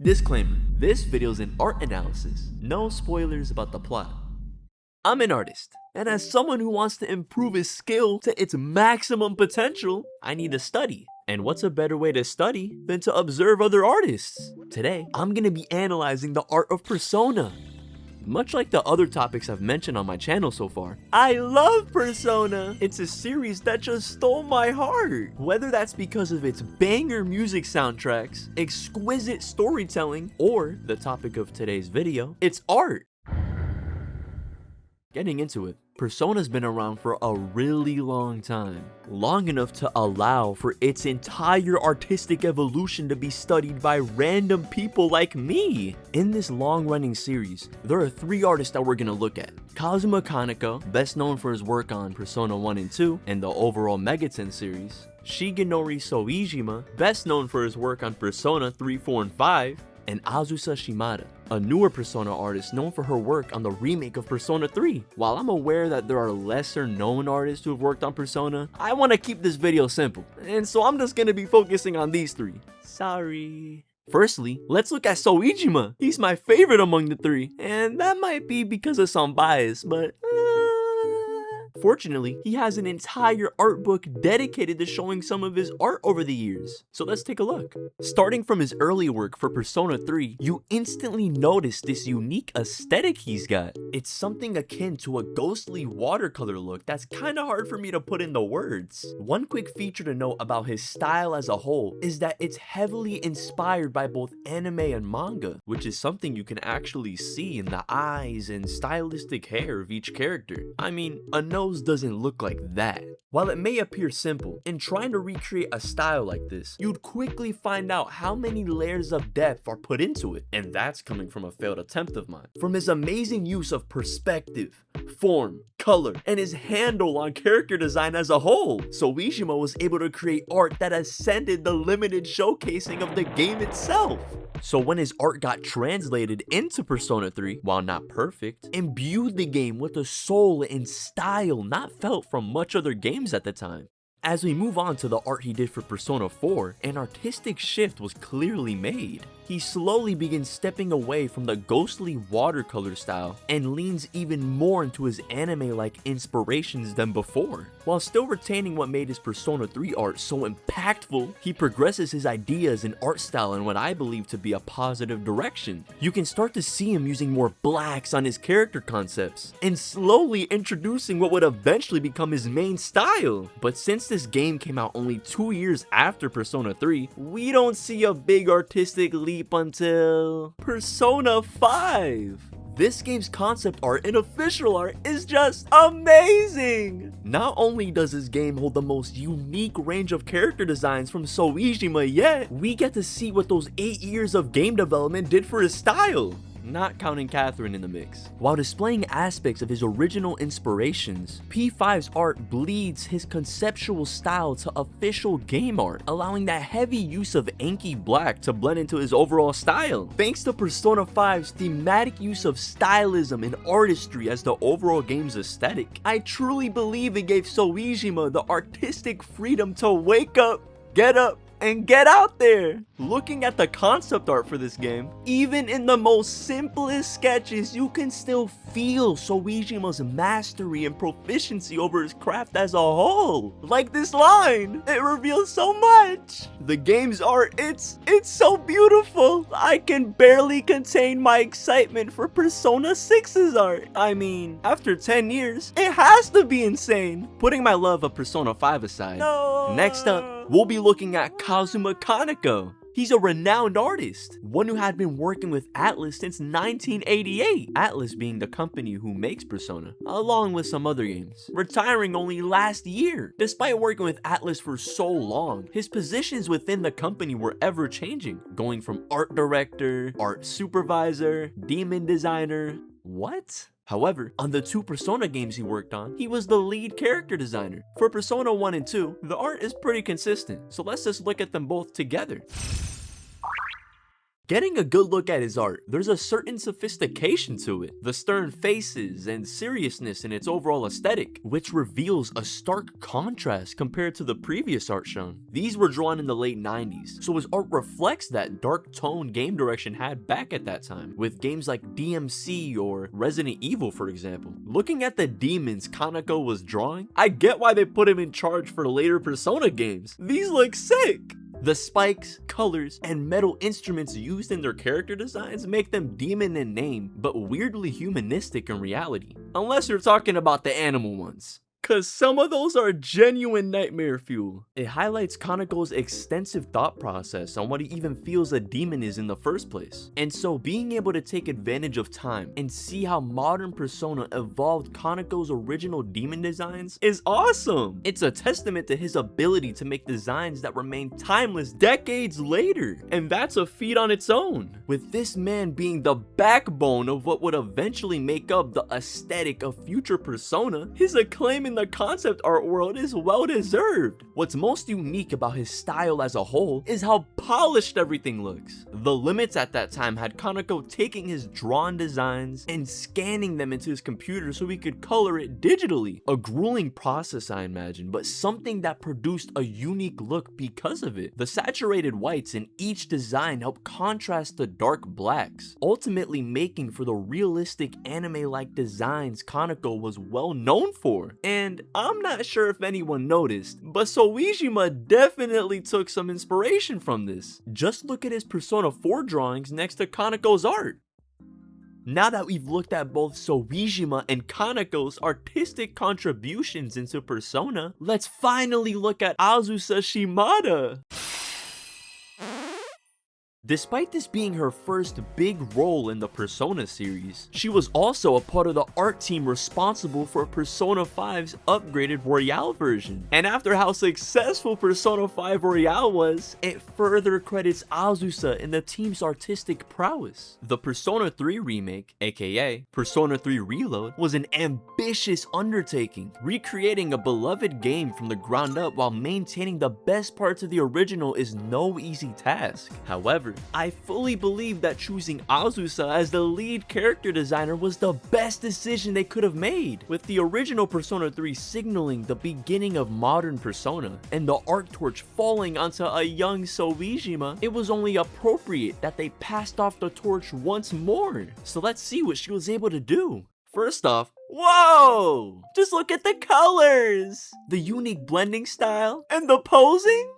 Disclaimer, this video is an art analysis, no spoilers about the plot. I'm an artist, and as someone who wants to improve his skill to its maximum potential, I need to study. And what's a better way to study than to observe other artists? Today, I'm gonna be analyzing the art of Persona. Much like the other topics I've mentioned on my channel so far, I love Persona! It's a series that just stole my heart! Whether that's because of its banger music soundtracks, exquisite storytelling, or the topic of today's video, its art! Getting into it, Persona's been around for a really long time. Long enough to allow for its entire artistic evolution to be studied by random people like me. In this long-running series, there are 3 artists that we're gonna look at. Kazuma Kaneko, best known for his work on Persona 1 and 2 and the overall Megaten series. Shigenori Soejima, best known for his work on Persona 3, 4, and 5. And Azusa Shimada, a newer Persona artist known for her work on the remake of Persona 3. While I'm aware that there are lesser known artists who have worked on Persona, I want to keep this video simple, and so I'm just going to be focusing on these 3. Sorry. Firstly, let's look at Soejima. He's my favorite among the 3, and that might be because of some bias, but fortunately, he has an entire art book dedicated to showing some of his art over the years. So let's take a look. Starting from his early work for Persona 3, you instantly notice this unique aesthetic he's got. It's something akin to a ghostly watercolor look that's kind of hard for me to put into words. One quick feature to note about his style as a whole is that it's heavily inspired by both anime and manga, which is something you can actually see in the eyes and stylistic hair of each character. I mean, a nose doesn't look like that. While it may appear simple, in trying to recreate a style like this, you'd quickly find out how many layers of depth are put into it, and that's coming from a failed attempt of mine. From his amazing use of perspective, form, color, and his handle on character design as a whole, Soejima was able to create art that ascended the limited showcasing of the game itself. So when his art got translated into Persona 3, while not perfect, imbued the game with a soul and style not felt from much other games at the time. As we move on to the art he did for Persona 4, an artistic shift was clearly made. He slowly begins stepping away from the ghostly watercolor style and leans even more into his anime-like inspirations than before. While still retaining what made his Persona 3 art so impactful, he progresses his ideas and art style in what I believe to be a positive direction. You can start to see him using more blacks on his character concepts, and slowly introducing what would eventually become his main style. But since this game came out only 2 years after Persona 3, we don't see a big artistic leap until Persona 5. This game's concept art and official art is just amazing! Not only does this game hold the most unique range of character designs from Soejima yet, we get to see what those 8 years of game development did for his style. Not counting Catherine in the mix. While displaying aspects of his original inspirations, P5's art bleeds his conceptual style to official game art, allowing that heavy use of inky black to blend into his overall style. Thanks to Persona 5's thematic use of stylism and artistry as the overall game's aesthetic, I truly believe it gave Soejima the artistic freedom to wake up, get up, and get out there. Looking at the concept art for this game, even in the most simplest sketches, you can still feel Soejima's mastery and proficiency over his craft as a whole. Like this line, it reveals so much. The game's art, it's so beautiful. I can barely contain my excitement for Persona 6's art. I mean, after 10 years, it has to be insane. Putting my love of Persona 5 aside, next up, we'll be looking at Kazuma Kaneko. He's a renowned artist, one who had been working with Atlus since 1988, Atlus being the company who makes Persona, along with some other games, retiring only last year. Despite working with Atlus for so long, his positions within the company were ever changing, going from art director, art supervisor, demon designer. What? However, on the 2 Persona games he worked on, he was the lead character designer. For Persona 1 and 2, the art is pretty consistent, so let's just look at them both together. Getting a good look at his art, there's a certain sophistication to it. The stern faces and seriousness in its overall aesthetic, which reveals a stark contrast compared to the previous art shown. These were drawn in the late 90s, so his art reflects that dark tone game direction had back at that time, with games like DMC or Resident Evil for example. Looking at the demons Kaneko was drawing, I get why they put him in charge for later Persona games. These look sick! The spikes, colors, and metal instruments used in their character designs make them demon in name, but weirdly humanistic in reality. Unless you're talking about the animal ones, cause some of those are genuine nightmare fuel. It highlights Kaneko's extensive thought process on what he even feels a demon is in the first place. And so being able to take advantage of time and see how modern Persona evolved Kaneko's original demon designs is awesome. It's a testament to his ability to make designs that remain timeless decades later, and that's a feat on its own. With this man being the backbone of what would eventually make up the aesthetic of future Persona, his acclaim in the concept art world is well deserved. What's most unique about his style as a whole is how polished everything looks. The limits at that time had Kaneko taking his drawn designs and scanning them into his computer so he could color it digitally. A grueling process, I imagine, but something that produced a unique look because of it. The saturated whites in each design help contrast the dark blacks, ultimately making for the realistic anime-like designs Kaneko was well known for. And I'm not sure if anyone noticed, but Soejima definitely took some inspiration from this. Just look at his Persona 4 drawings next to Kaneko's art. Now that we've looked at both Soejima and Kaneko's artistic contributions into Persona, let's finally look at Azusa Shimada. Despite this being her first big role in the Persona series, she was also a part of the art team responsible for Persona 5's upgraded Royale version. And after how successful Persona 5 Royale was, it further credits Azusa in the team's artistic prowess. The Persona 3 remake, aka Persona 3 Reload, was an ambitious undertaking, recreating a beloved game from the ground up while maintaining the best parts of the original is no easy task. However, I fully believe that choosing Azusa as the lead character designer was the best decision they could have made. With the original Persona 3 signaling the beginning of modern Persona, and the arc torch falling onto a young Soejima, it was only appropriate that they passed off the torch once more. So let's see what she was able to do. First off, whoa! Just look at the colors! The unique blending style, and the posing?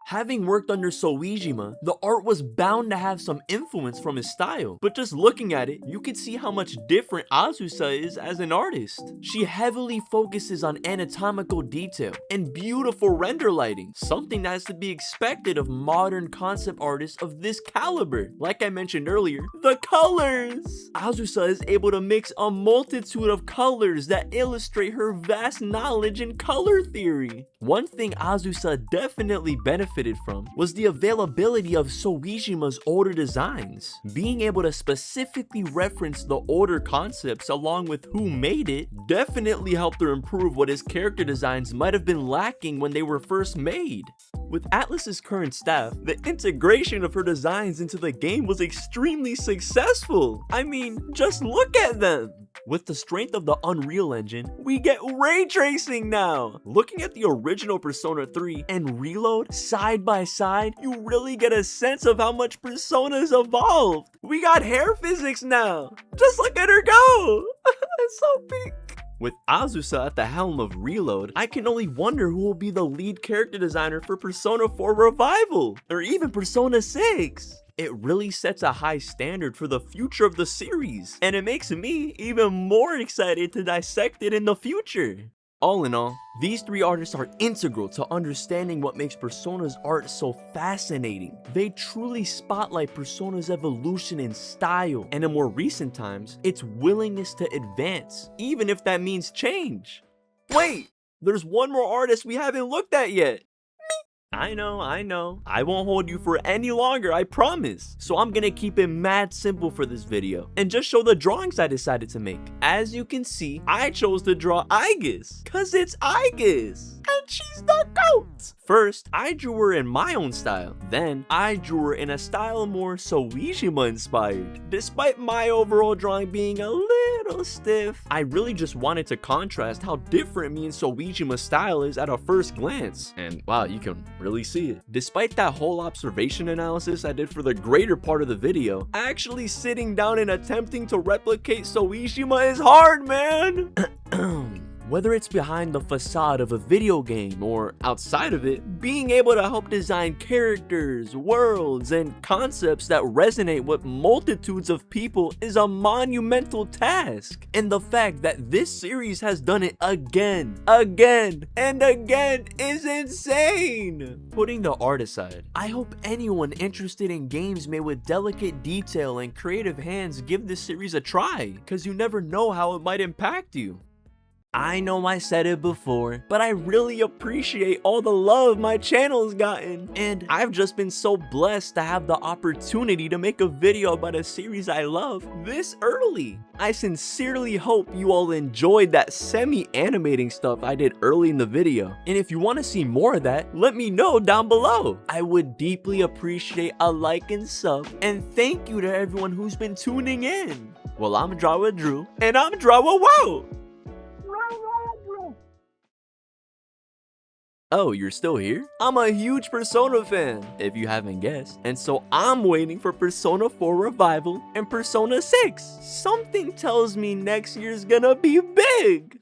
Having worked under Soejima, the art was bound to have some influence from his style, but just looking at it, you can see how much different Azusa is as an artist. She heavily focuses on anatomical detail and beautiful render lighting, something that is to be expected of modern concept artists of this caliber. Like I mentioned earlier, the colors! Azusa is able to mix a multitude of colors that illustrate her vast knowledge in color theory. One thing Azusa definitely benefited from was the availability of Soejima's older designs. Being able to specifically reference the older concepts along with who made it definitely helped her improve what his character designs might have been lacking when they were first made. With Atlus's current staff, the integration of her designs into the game was extremely successful. I mean, just look at them! With the strength of the Unreal Engine, we get ray tracing now! Looking at the original Persona 3 and Reload side by side, you really get a sense of how much Persona's evolved! We got hair physics now! Just look at her go! It's so pink! With Azusa at the helm of Reload, I can only wonder who will be the lead character designer for Persona 4 Revival, or even Persona 6. It really sets a high standard for the future of the series, and it makes me even more excited to dissect it in the future. All in all, these three artists are integral to understanding what makes Persona's art so fascinating. They truly spotlight Persona's evolution in style, and in more recent times, its willingness to advance, even if that means change. Wait, there's one more artist we haven't looked at yet. I know. I won't hold you for any longer, I promise. So I'm gonna keep it mad simple for this video and just show the drawings I decided to make. As you can see, I chose to draw Aigis, cause it's Aigis, and she's the GOAT. First, I drew her in my own style. Then, I drew her in a style more Soejima inspired. Despite my overall drawing being a little stiff, I really just wanted to contrast how different me and Soejima's style is at a first glance. And wow, you can really see it. Despite that whole observation analysis I did for the greater part of the video, actually sitting down and attempting to replicate Soejima is hard, man! Whether it's behind the facade of a video game or outside of it, being able to help design characters, worlds, and concepts that resonate with multitudes of people is a monumental task. And the fact that this series has done it again, and again is insane! Putting the art aside, I hope anyone interested in games made with delicate detail and creative hands give this series a try, cause you never know how it might impact you. I know I said it before, but I really appreciate all the love my channel's gotten. And I've just been so blessed to have the opportunity to make a video about a series I love this early. I sincerely hope you all enjoyed that semi-animating stuff I did early in the video. And if you want to see more of that, let me know down below. I would deeply appreciate a like and sub. And thank you to everyone who's been tuning in. Well, I'm Drawadrew, and I'm Drawa. Oh, you're still here? I'm a huge Persona fan, if you haven't guessed. And so I'm waiting for Persona 4 Revival and Persona 6. Something tells me next year's gonna be big.